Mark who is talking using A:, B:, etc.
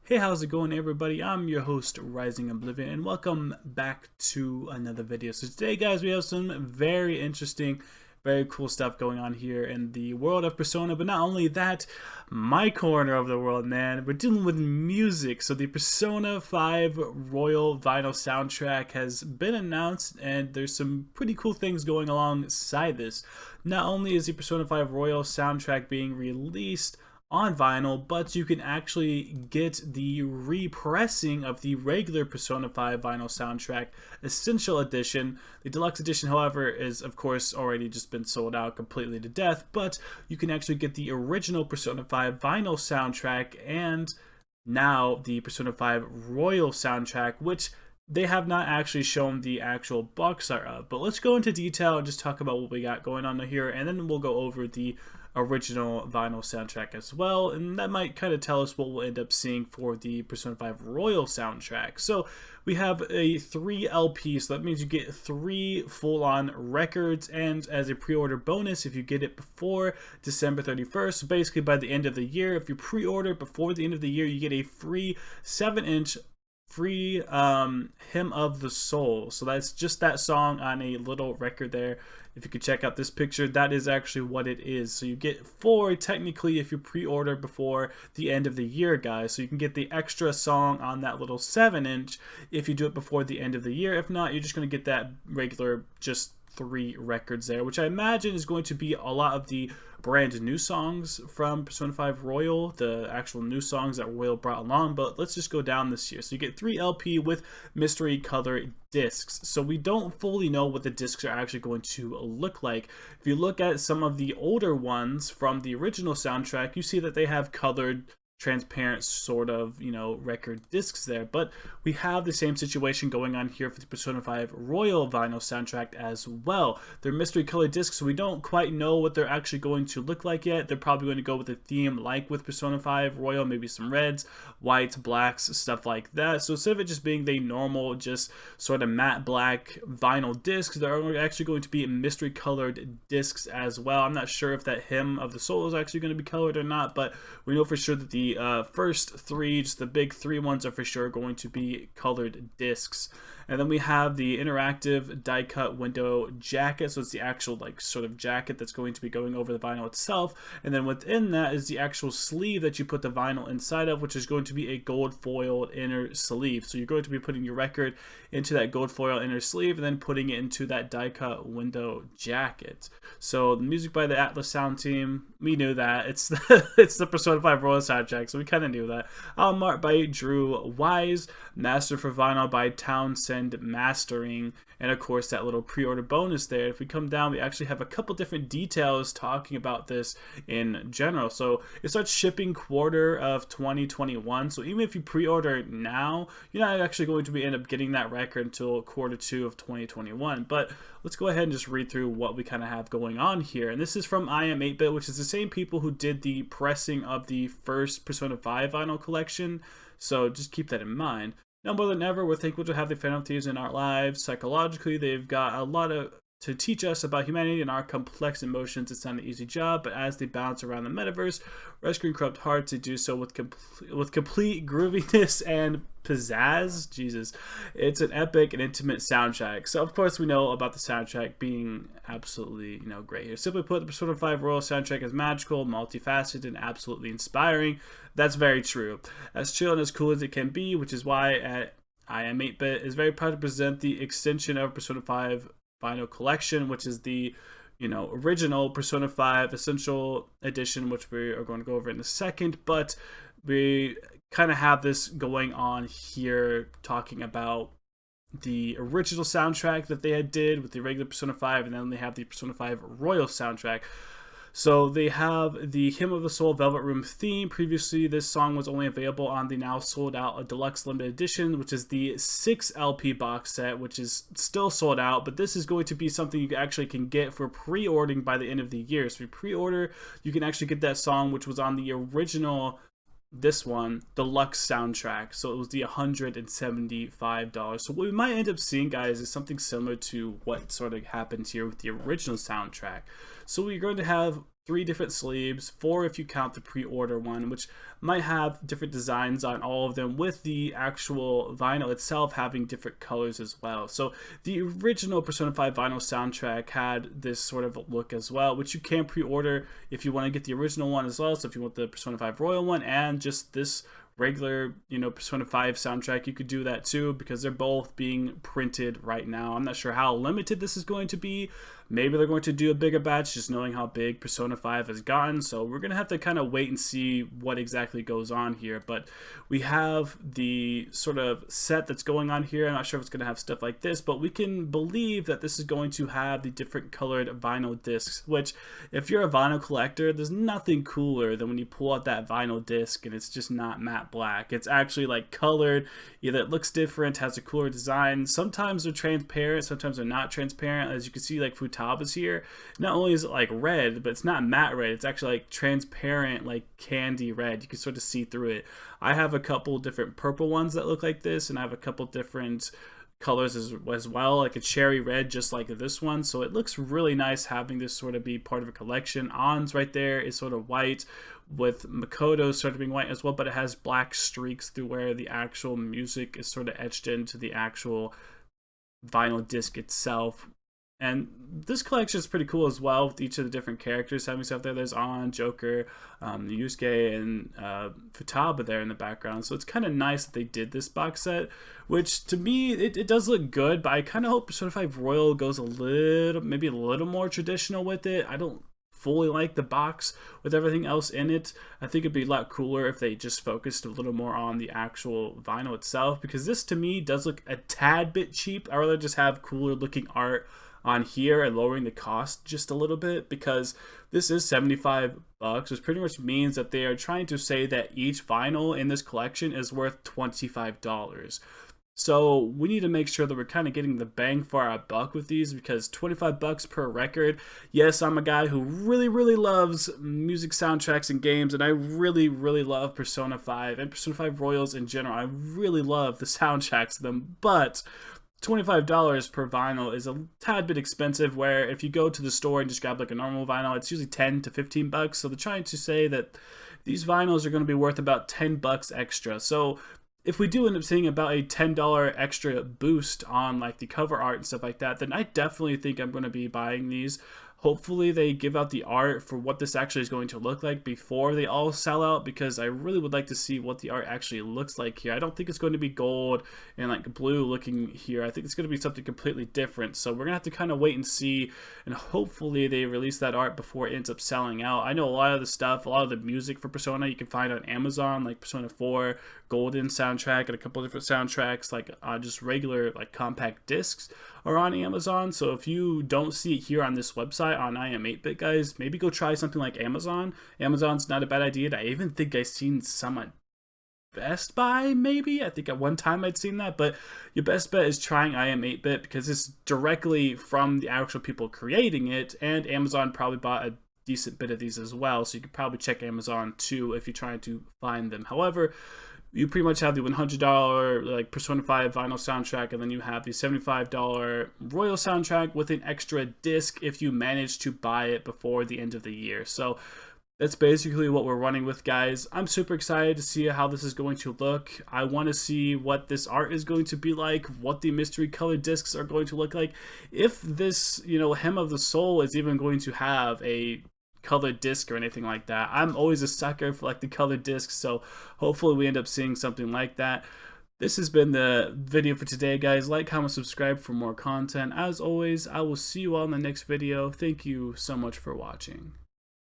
A: Hey, how's it going, everybody? I'm your host, Rising Oblivion, and welcome back to another video. So today, guys, we have some very interesting, very cool stuff going on here in the world of Persona, but not only that, my corner of the world, man. We're dealing with music. So the Persona 5 Royal Vinyl soundtrack has been announced, and there's some pretty cool things going alongside this. Not only is the Persona 5 Royal soundtrack being released on vinyl, but you can actually get the repressing of the regular Persona 5 vinyl soundtrack Essential Edition. The Deluxe Edition, however, is of course already just been sold out completely to death, but you can actually get the original Persona 5 vinyl soundtrack and now the Persona 5 Royal soundtrack, which they have not actually shown the actual box art of. But let's go into detail and just talk about what we got going on here, and then we'll go over the original vinyl soundtrack as well, and that might kind of tell us what we'll end up seeing for the Persona 5 Royal soundtrack. So we have a 3 LP, so that means you get 3 full-on records, and as a pre-order bonus, if you get it before December 31st, so basically by the end of the year, if you pre-order before the end of the year, you get a free 7-inch free Hymn of the Soul. So that's just that song on a little record there. If you could check out this picture, that is actually what it is. So you get 4 technically if you pre-order before the end of the year, guys. So you can get the extra song on that little 7-inch if you do it before the end of the year. If not, you're just going to get that regular just 3 records there, which I imagine is going to be a lot of the brand new songs from Persona 5 Royal, the actual new songs that Royal brought along. But let's just go down this year. So you get 3 LP with mystery color discs. So we don't fully know what the discs are actually going to look like. If you look at some of the older ones from the original soundtrack, you see that they have colored transparent sort of, record discs there, but we have the same situation going on here for the Persona 5 Royal vinyl soundtrack as well. They're mystery colored discs, so we don't quite know what they're actually going to look like yet. They're probably going to go with a theme like with Persona 5 Royal, maybe some reds, whites, blacks, stuff like that. So instead of it just being the normal, just sort of matte black vinyl discs, they're actually going to be mystery colored discs as well. I'm not sure if that Hymn of the Soul is actually going to be colored or not, but we know for sure that the first 3, just the big 3 ones, are for sure going to be colored discs. And then we have the interactive die cut window jacket, so it's the actual sort of jacket that's going to be going over the vinyl itself, and then within that is the actual sleeve that you put the vinyl inside of, which is going to be a gold foiled inner sleeve. So you're going to be putting your record into that gold foil inner sleeve and then putting it into that die cut window jacket. So the music by the Atlas Sound Team, we knew that. It's the Persona 5 Royal soundtrack, so we kind of knew that. Album art by Drew Wise, master for vinyl by Townsend Mastering, and of course that little pre-order bonus there. If we come down, we actually have a couple different details talking about this in general. So it starts shipping quarter of 2021, so even if you pre-order now, you're not actually going to end up getting that record until quarter 2 of 2021. But let's go ahead and just read through what we kind of have going on here. And this is from I Am 8-Bit, which is the same people who did the pressing of the first Persona 5 vinyl collection, so just keep that in mind. Now more than ever, we're thankful to have the Phantom Thieves in our lives. Psychologically, they've got a lot to teach us about humanity and our complex emotions. It's not an easy job, but as they bounce around the metaverse, rescuing corrupt hearts, they do so with complete grooviness and pizzazz. Jesus, it's an epic and intimate soundtrack. So of course we know about the soundtrack being absolutely great here. Simply put, the Persona 5 Royal soundtrack is magical, multifaceted, and absolutely inspiring. That's very true. As chill and as cool as it can be, which is why I Am 8-Bit is very proud to present the extension of Persona 5 vinyl collection, which is the original Persona 5 Essential Edition, which we are going to go over in a second. But we kind of have this going on here, talking about the original soundtrack that they did with the regular Persona 5, and then they have the Persona 5 Royal soundtrack. So they have the Hymn of the Soul Velvet Room theme. Previously, this song was only available on the now sold out Deluxe Limited Edition, which is the 6 LP box set, which is still sold out. But this is going to be something you actually can get for pre-ordering by the end of the year. So if you pre-order, you can actually get that song, which was on the original this one deluxe soundtrack, so it was the $175. So what we might end up seeing, guys, is something similar to what sort of happened here with the original soundtrack. So we're going to have 3 different sleeves, 4 if you count the pre-order one, which might have different designs on all of them, with the actual vinyl itself having different colors as well. So the original Persona 5 vinyl soundtrack had this sort of look as well, which you can pre-order if you want to get the original one as well. So if you want the Persona 5 Royal one and just this regular, Persona 5 soundtrack, you could do that too, because they're both being printed right now. I'm not sure how limited this is going to be. Maybe they're going to do a bigger batch, just knowing how big Persona 5 has gotten. So we're going to have to kind of wait and see what exactly goes on here. But we have the sort of set that's going on here. I'm not sure if it's going to have stuff like this, but we can believe that this is going to have the different colored vinyl discs, which if you're a vinyl collector, there's nothing cooler than when you pull out that vinyl disc and it's just not matte black. It's actually like colored. Either it looks different, has a cooler design. Sometimes they're transparent, sometimes they're not transparent. As you can see, like Futaba's here, not only is it like red, but it's not matte red. It's actually like transparent, like candy red. You can sort of see through it. I have a couple different purple ones that look like this, and I have a couple different colors as well, like a cherry red, just like this one. So it looks really nice having this sort of be part of a collection. Ann's right there is sort of white, with Makoto sort of being white as well, but it has black streaks through where the actual music is sort of etched into the actual vinyl disc itself. And this collection is pretty cool as well, with each of the different characters having stuff there. There's Ann, Joker, Yusuke, and Futaba there in the background. So it's kind of nice that they did this box set, which to me, it does look good, but I kind of hope Persona 5 Royal goes maybe a little more traditional with it. I don't fully like the box with everything else in it. I think it'd be a lot cooler if they just focused a little more on the actual vinyl itself, because this to me does look a tad bit cheap. I'd rather just have cooler looking art on here and lowering the cost just a little bit, because this is $75, which pretty much means that they are trying to say that each vinyl in this collection is worth $25. So we need to make sure that we're kind of getting the bang for our buck with these, because $25 per record. Yes, I'm a guy who really loves music soundtracks and games, and I really love Persona 5 and Persona 5 Royals in general. I really love the soundtracks of them, but $25 per vinyl is a tad bit expensive, where if you go to the store and just grab like a normal vinyl, it's usually 10 to 15 bucks. So they're trying to say that these vinyls are going to be worth about 10 bucks extra. So if we do end up seeing about a $10 extra boost on like the cover art and stuff like that, then I definitely think I'm going to be buying these. Hopefully they give out the art for what this actually is going to look like before they all sell out, because I really would like to see what the art actually looks like here. I don't think it's going to be gold and like blue looking here. I think it's going to be something completely different. So we're going to have to kind of wait and see, and hopefully they release that art before it ends up selling out. I know a lot of the stuff, a lot of the music for Persona you can find on Amazon, like Persona 4 Golden soundtrack and a couple different soundtracks, like just regular like compact discs, are on Amazon. So if you don't see it here on this website on I Am 8-Bit, guys, maybe go try something like Amazon. Amazon's not a bad idea. I even think I've seen some at Best Buy, maybe. I think at one time I'd seen that, but your best bet is trying I Am 8-Bit, because it's directly from the actual people creating it, and Amazon probably bought a decent bit of these as well, so you could probably check Amazon too if you're trying to find them. However, you pretty much have the $100 like Persona 5 vinyl soundtrack, and then you have the $75 Royal soundtrack with an extra disc if you manage to buy it before the end of the year. So that's basically what we're running with, guys. I'm super excited to see how this is going to look. I want to see what this art is going to be like, what the mystery colored discs are going to look like. If this, Hem of the Soul is even going to have a colored disc or anything like that. I'm always a sucker for like the colored discs, so hopefully we end up seeing something like that. This has been the video for today, guys. Like, comment, subscribe for more content. As always, I will see you all in the next video. Thank you so much for watching.